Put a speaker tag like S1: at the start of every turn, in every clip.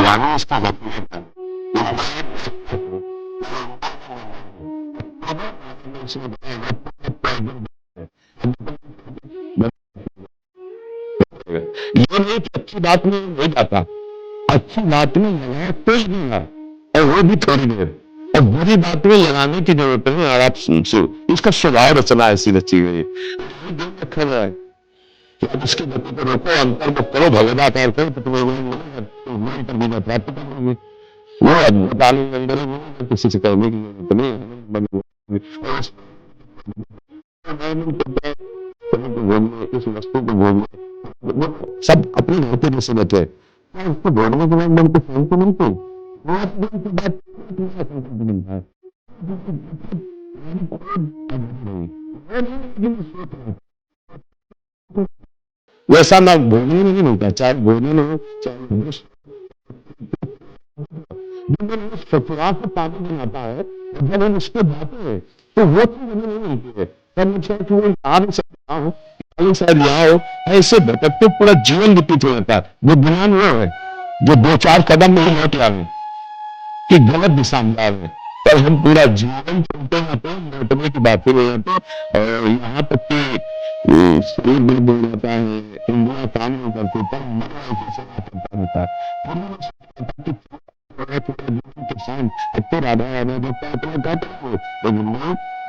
S1: जलाने इसका गति होता है। ये नहीं कि अच्छी बात में हो जाता, अच्छी बात में लगाए तो दूंगा, और वो भी थोड़ी देर, और बुरी बात में लगाने की जरूरत नहीं। और आप इसका स्वभाव रचना ऐसी रची गई है, इसकी गति को रोको, अंतर को करो, भगवदाकार करो, तो तुम्हें कर बिना प्राप्त करोगे। वो अद्भुत आनंद अंदर है, किसी से करने की जरूरत नहीं। इस वस्तु को भोगने सब अपने घर के जैसे बचे हैं, उसको भोगने के बाद मन को शांति मिलती है, मिलता है। वैसा ना भोगने में नहीं मिलता, चाहे भोगने में हो, चाहे ससुराल से पानी बनाता है, जब हम उसके बातें हैं तो वो चीज हमें नहीं मिलती है। तब मुझे कि वो आ नहीं सकता हूँ, शायद यहाँ हो, ऐसे भटकते पूरा जीवन व्यतीत हो जाता है। वो ज्ञान वो है जो दो चार कदम में लौट आवे कि गलत दिशा में आवे, पर हम पूरा जीवन चलते रहते हैं, लौटने की बातें हो जाते हैं। और यहाँ तक कि शरीर में बोल जाता है, इंद्रियां काम नहीं करती, पर मन ऐसे चलता रहता है। किसान इतने राधा राधा जब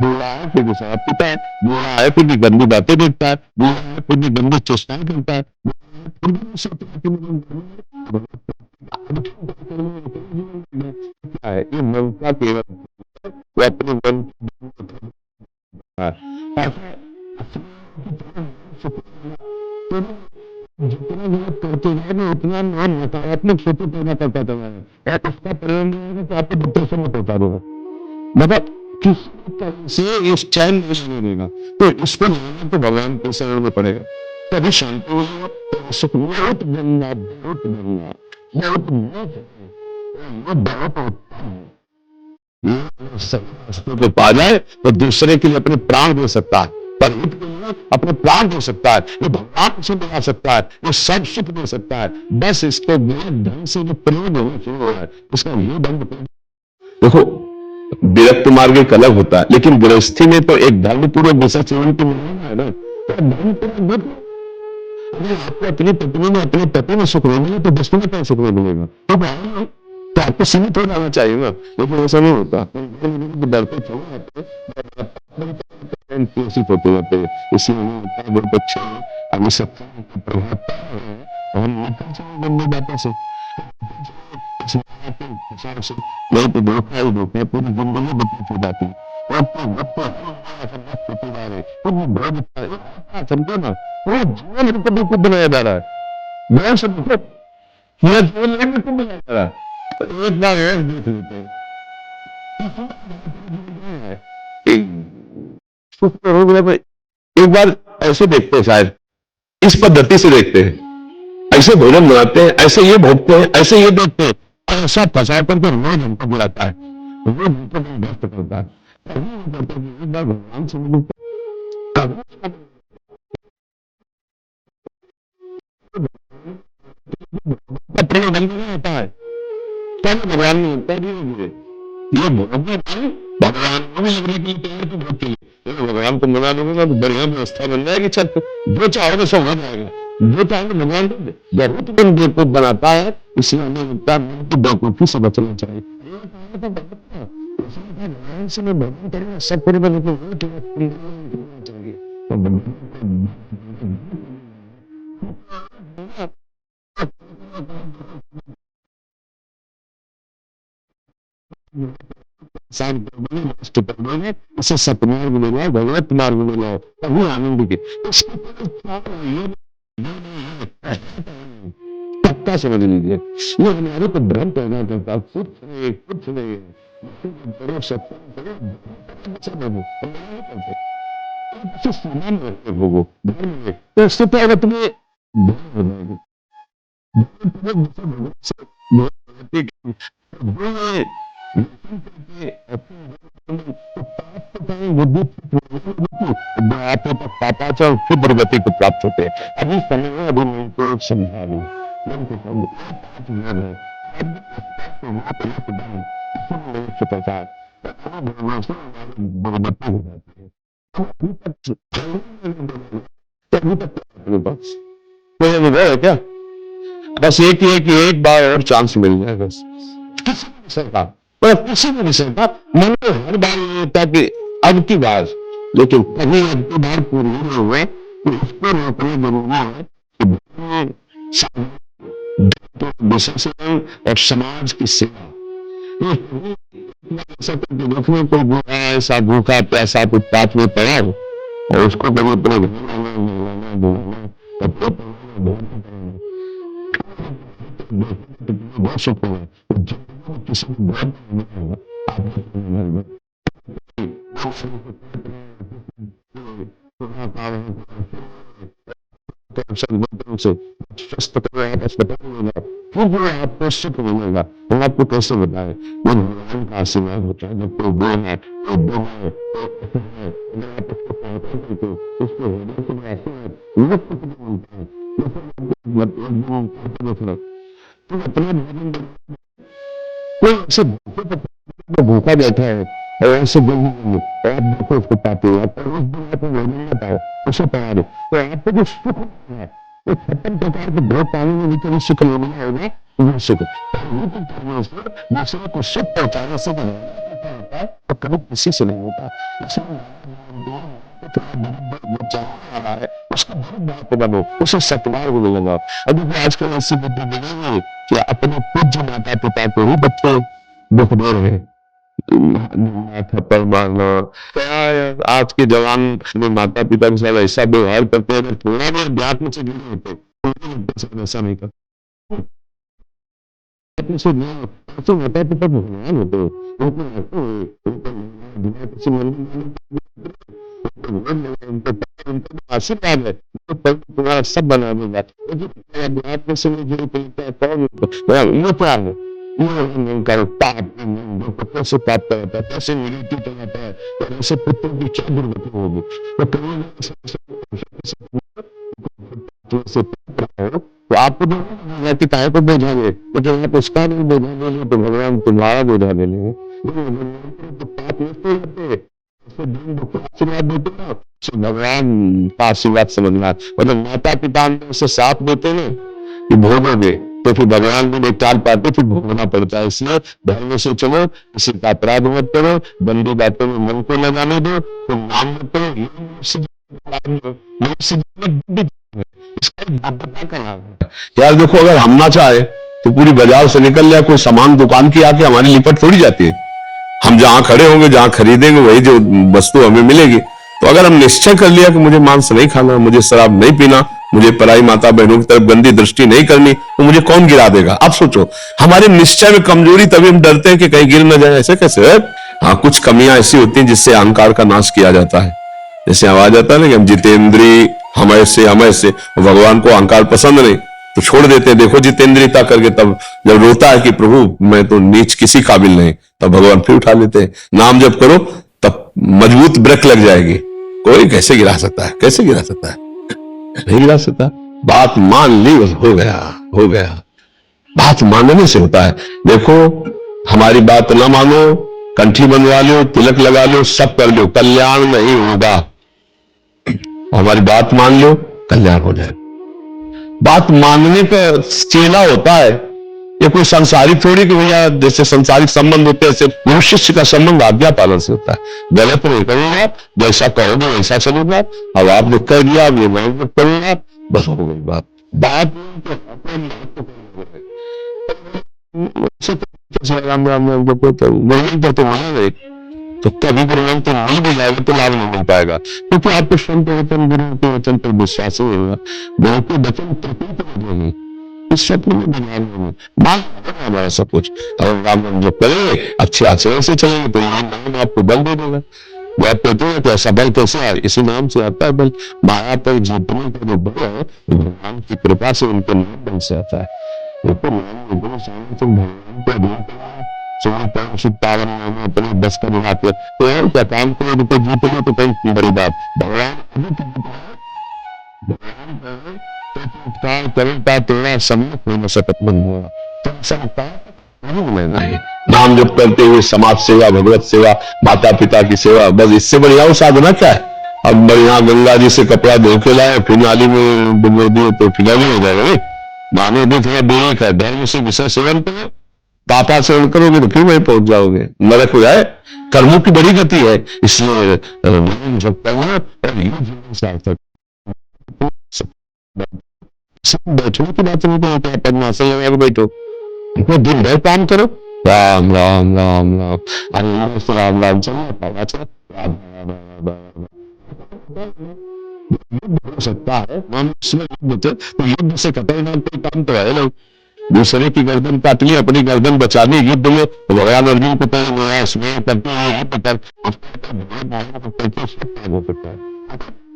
S1: बोला है फिर पिता है, बोला है फिर भी गंदी बातें देखता है, बोला है फिर भी गंदी चेष्टाएं करता है, ये मन का केवल वो अपने मन जितना गलत करते हैं ना उतना नॉन नकारात्मक सोचे पैदा करता था मैंने, इसका परिणाम तो आपको डिप्रेशन में पहुंचा दूंगा, मतलब किस तरह से इस चैन नहीं मिलेगा। तो इसको लेना तो भगवान के शरण में पड़ेगा, तभी शांति होगा, सुख बहुत गंगा बहुत गंगा बहुत को पा जाए तो दूसरे के लिए अपने प्राण दे सकता है, पर अपने प्राण दे सकता है, ये भगवान से बना सकता है, ये सब सुख दे सकता है। बस इसको ढंग से जो प्रयोग होना शुरू है, इसका ये ढंग देखो। विरक्त मार्ग एक अलग होता है, लेकिन गृहस्थी में तो एक धर्म पूर्वक दिशा सेवन तो मिलना है ना। आपको अपनी पत्नी में अपने पति में सुख नहीं मिले तो दस में क्या सुख नहीं मिलेगा, तो आपको सीमित हो जाना चाहिए ना, लेकिन ऐसा नहीं होता। डरते होते रहते इसलिए बहुत अच्छे अभी सब प्रभाव गंदी बातों से नहीं तो धोखा ही धोखा, पूरी जिंदगी बदल हो जाती है। समझो ना, वो जीवन बिल्कुल बनाया जा रहा है, मैं समझो यह जीवन बिल्कुल बनाया जा रहा है। एक बार देख लेते हैं, एक बार ऐसे देखते हैं, शायद इस पद्धति से देखते हैं, ऐसे भोजन बनाते हैं, ऐसे ये भोगते हैं, ऐसे ये देखते हैं, ऐसा फंसा करके रोज हमको बुलाता है, रोज हमको व्यस्त करता है। भगवान से होता है, भगवान नहीं होता है, ये भगवान को भी लगने के लिए तैयार तो बहुत चाहिए। भगवान को मना दूंगा तो बढ़िया व्यवस्था बन जाएगी, छत जो चाहोगे सब हो जाएगा, जो चाहोगे भगवान बहुत बेवकूफ बनाता है, इसलिए हमें लगता है बेवकूफी से बचना चाहिए। सब इसे सतमार्ग मिला, भगवत मार्ग मिला, तभी आनंद के पक्का समझ लीजिए। ये हमारे को भ्रम पैदा करता, कुछ नहीं बड़े भोगो तो इससे पहले तुम्हें पापाचार क्षुद्र गति को प्राप्त होते हैं। अभी समय है, अभी मन को समझा लो, मन को कोई अनुभव है क्या? बस एक बार और चांस मिल जाए बस, किसी भी विषय का, मतलब किसी भी विषय का। मन में हर बार ये होता है कि अब की बार, लेकिन कभी अब की बार पूरी नहीं हुए तो इसको रोकना जरूरी है कि विषय से और समाज की सेवा, ये देखने को बुरा ऐसा भूखा प्यासा फुटपाथ में पड़ा हो और उसको कभी बहुत सुख हुआ किसी से स्वस्थ अस्पताल मिलेगा, फिर आपको सुख मिलेगा। हम आपको कैसे बताएं, वो भगवान का आशीर्वाद होता है। जब कोई दो है तो दो है, अगर आप उसको पाते हैं तो उसको हृदय से आशीर्वाद मुक्त मिलता है। तो अपना जीवन कोई ऐसे भूखा बैठा है और ऐसे बोलिए आप देखो उसको पाते हो, आप उस दिन आप नहीं पाओ उसे पढ़ा दो, तो आपको जो सुख है वो 56 प्रकार के भोग पाने में भी कभी सुख नहीं है, वो सुख दूसरे को सुख पहुंचाने से होता है और कभी किसी से नहीं होता। है उसका बहुत बनो, उसे सत्कार को मिलेगा। अभी आजकल ऐसी बुद्धि मिलेगी कि अपने पूज्य माता पिता को ही बच्चे दुख दे रहे हैं, थप्पड़ मारना। क्या यार, आज के जवान में माता पिता के साथ ऐसा व्यवहार करते हैं, थोड़ा देर ब्याह में से गिरे होते ऐसा नहीं कर तो माता पिता भगवान होते आशीर्वाद है तो तुम्हारा सब बना देगा। में से मुझे कैसे प्राप्त होता है, कैसे निगेटिव होता है, कैसे पुत्र की क्या दुर्गति होगी, तो आपको पिताएं को भेजेंगे, तो जब आप उसका नहीं भेजेंगे तो भगवान तुम्हारा बोझा ले लेंगे। आशीर्वाद देते ना, भगवान का आशीर्वाद समझना, मतलब माता पिता ने उसे साथ देते ना कि भोगोगे, तो फिर भगवान भी नहीं टाल पाते, फिर भोगना पड़ता है। इसलिए धर्म से चलो, किसी का अपराध मत करो, बंदी बातों में मन को लगाने दो, तो नाम मत करो, यार देखो, अगर हम ना चाहे तो पूरी बाजार से निकल जाए कोई सामान दुकान की आके हमारी लिपट थोड़ी जाती है। हम जहां खड़े होंगे, जहां खरीदेंगे, वही जो वस्तु हमें मिलेगी। तो अगर हम निश्चय कर लिया कि मुझे मांस नहीं खाना, मुझे शराब नहीं पीना, मुझे पराई माता बहनों की तरफ गंदी दृष्टि नहीं करनी, तो मुझे कौन गिरा देगा? आप सोचो, हमारे निश्चय में कमजोरी, तभी हम डरते हैं कि कहीं गिर न जाए। ऐसे कैसे है? हाँ, कुछ कमियां ऐसी होती हैं जिससे अहंकार का नाश किया जाता है। जैसे आवाज आता है ना कि हम जितेंद्री, हमें से भगवान को अहंकार पसंद नहीं तो छोड़ देते हैं। देखो जितेंद्रियता करके, तब जब रोता है कि प्रभु मैं तो नीच किसी काबिल नहीं, तब भगवान फिर उठा लेते हैं। नाम जब करो तब मजबूत ब्रेक लग जाएगी। कोई कैसे गिरा सकता है? कैसे गिरा सकता है? नहीं गिरा सकता। बात मान ली, हो गया, हो गया। बात मानने से होता है। देखो, हमारी बात ना मानो, कंठी बनवा लो, तिलक लगा लो, सब कर लो, कल्याण नहीं होगा। हमारी बात मान लो, कल्याण हो जाए। बात मानने का चेला होता है, ये कोई संसारिक थोड़ी कि भैया जैसे संसारिक संबंध होते हैं, ऐसे गुरु शिष्य का संबंध आज्ञा पालन से होता है। गलत नहीं करेगा, जैसा कहोगे वैसा चलेगा। अब आपने कर दिया, अब ये मैं करूंगा, बस हो गई बात। बात राम राम राम तो माना नहीं, तो कभी भगवान तो नहीं भी जाएगा तो लाभ नहीं मिल पाएगा, क्योंकि आपको संत वचन, गुरु के वचन पर विश्वास नहीं होगा। गुरु के वचन प्रतीत हो जाएगी, इस शब्द में भगवान होगी, बात हमारा सब कुछ। अगर राम नाम जब करेंगे, अच्छे आचरण से चलेंगे, तो नाम आपको बल दे देगा। बात कहते हैं कि ऐसा बल कैसे आए? इसी नाम से आता है बल। माया पर जीतने का जो बल है, भगवान की कृपा से उनके नाम बल से आता है। भगवान को अपने बस का निभाते, तो क्या काम करो तो जीतोगे तो कहीं बड़ी बात। भगवान करता तेरा सम्मुख में शपथ बंद हुआ। तो ऐसा लगता है नहीं लेना है।
S2: नाम जप करते हुए समाज सेवा, भगवत सेवा, माता पिता की सेवा, बस इससे बढ़िया वो साधना क्या है? अब बढ़िया गंगा जी से कपड़ा धो के लाए, फिर नाली में डुबो दिए तो फिर नहीं हो जाएगा नहीं।
S1: माने भी थोड़ा विवेक है, धर्म से विषय सेवन करो,
S2: पापा सेवन करोगे तो फिर वहीं पहुंच जाओगे, नरक हो जाए। कर्मों की बड़ी गति है।
S1: इसलिए जब करना और ये जीवन सार्थक बैठने की बात नहीं है, पद्मासन लगा के बैठो, इतना दिन भर काम करो, राम राम राम राम, अल्लाह से राम राम चलो, बाबा चलो, राम राम राम राम। युद्ध हो सकता है, मान इसमें युद्ध होते तो युद्ध से खतरनाक कोई काम तो है लोग, दूसरे की गर्दन काटनी, अपनी गर्दन बचानी युद्ध में, तो भगवान अर्जुन को तो इसमें करते हैं युद्ध कर हो सकता है।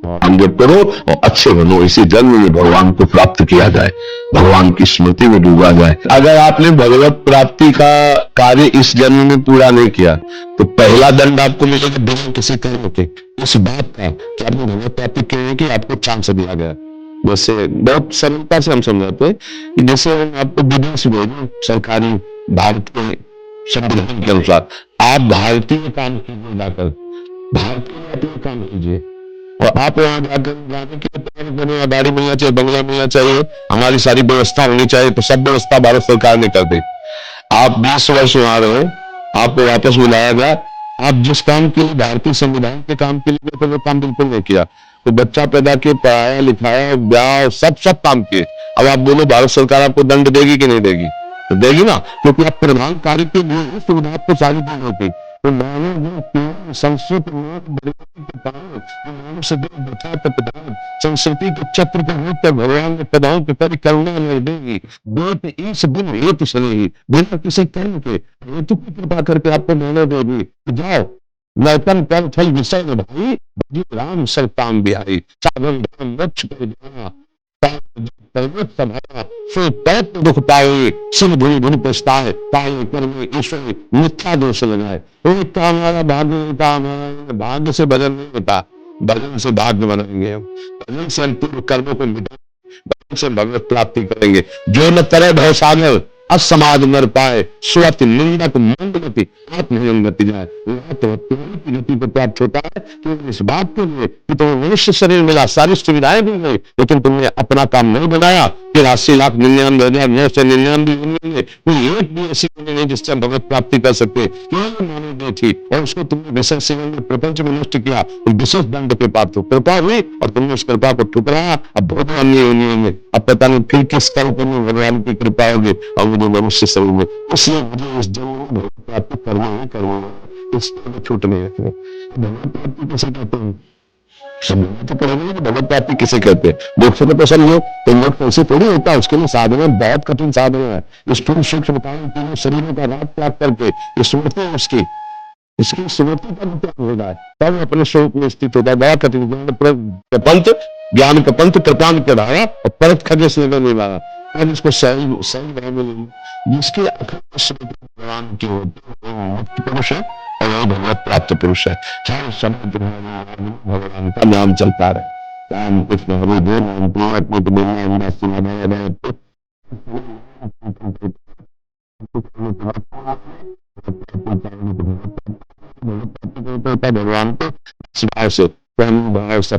S2: नाम जप करो और अच्छे बनो, इसी जन्म में भगवान को प्राप्त किया जाए, भगवान की स्मृति में डूबा जाए। अगर आपने भगवत प्राप्ति का कार्य इस जन्म में पूरा नहीं किया तो पहला दंड आपको मिलेगा
S1: बिना किसी कर्म के, इस बात का कि आपने भगवत प्राप्ति करने की आपको चांस दिया गया। वैसे बहुत सरलता से हम समझाते हैं कि जैसे आपको विदेश भेजें सरकारी भारत के संविधान के अनुसार, आप भारतीय काम कीजिए, जाकर भारतीय अपना काम कीजिए, और आप वहां जाकर जाने के लिए गाड़ी मिलना चाहिए, बंगला मिलना चाहिए, हमारी सारी व्यवस्था होनी चाहिए, तो सब व्यवस्था भारत सरकार ने कर दी। आप 20 वर्ष वहां रहे, आपको वापस बुलाया गया, आप जिस काम के लिए भारतीय संविधान के काम के लिए तो वो काम बिल्कुल नहीं किया, तो बच्चा पैदा किए, पढ़ाया लिखाया, ब्याह सब काम किए। अब आप बोलो भारत सरकार आपको दंड देगी कि नहीं देगी? तो देगी ना, क्योंकि आप प्रधान कार्य के लिए सुविधा आपको सारी दी होती। तो मानव संस्कृत संस्कृति के चक्र के रूप में भगवान ने पैदाओं के पर करुणा नहीं देगी, दूत इस दिन हेतु चलेगी, बिना किसी कर्म के हेतु की कृपा करके आपको निर्णय देगी, जाओ नौतन कर फल विषय में भाई, भजी राम सरताम बिहारी, साधन राम वृक्ष पर जाना, पर्वत सभा सो तैत दुख पाए, सिर भूमि भूमि पछताए, पाए कर्म ईश्वर मिथ्या दोष लगाए। एक काम हमारा भाग्य नहीं था, हमारा भाग्य से भजन नहीं होता, भजन से भाग्य बनाएंगे हम, भजन से हम पूर्व कर्मों को मिटा, भजन से भगवत प्राप्ति करेंगे। जो न तरे भव सागर असमाज नर पाए, स्वति निंदक मंदगति आत्मगति जाए। गति पर प्राप्त होता है केवल इस बात के लिए कि तुम्हें मनुष्य शरीर मिला, सारी सुविधाएं भी गई, लेकिन तुमने अपना काम नहीं बनाया। 83,99,999 कोई एक भी ऐसी नहीं जिससे हम भगवत प्राप्ति कर सकते, केवल मानव देह थी, और उसको तुमने विषय सेवन में प्रपंच में नष्ट किया, तुम विशेष दंड के पात्र हो। कृपा हुई और तुमने उस कृपा को ठुकराया, अब बहुत अन्य होंगे, अब पता नहीं फिर किस कर्म में भगवान की कृपा होगी और मुझे मनुष्य शरीर में, इसलिए मुझे इस जन्म में भगवत प्राप्ति करना है, इस छूट नहीं रखने। भगवत प्राप्ति कैसे कहते हैं? तो करेंगे भगवत प्राप्ति किसे कहते हैं? मोक्ष को तो समझो, तो मोक्ष ऐसे थोड़ी होता है, उसके लिए साधना बहुत कठिन साधना है। स्थूल सूक्ष्म तीनों शरीरों का रात त्याग करके स्मृति है उसकी, इसकी स्मृति का त्याग होता है, तब अपने स्वरूप में स्थित होता है। बड़ा कठिन पंथ, ज्ञान का पंथ, कृपान के धारा और परत खगे से नहीं लगा, अब इसको सही सही में जिसके भगवान की होती पुरुष है और वह भगवत प्राप्त पुरुष है। चाहे शब्द भगवान का नाम चलता रहे, राम कृष्ण हरि बोल, राम भगवान को भाव से, भाव से, भाव से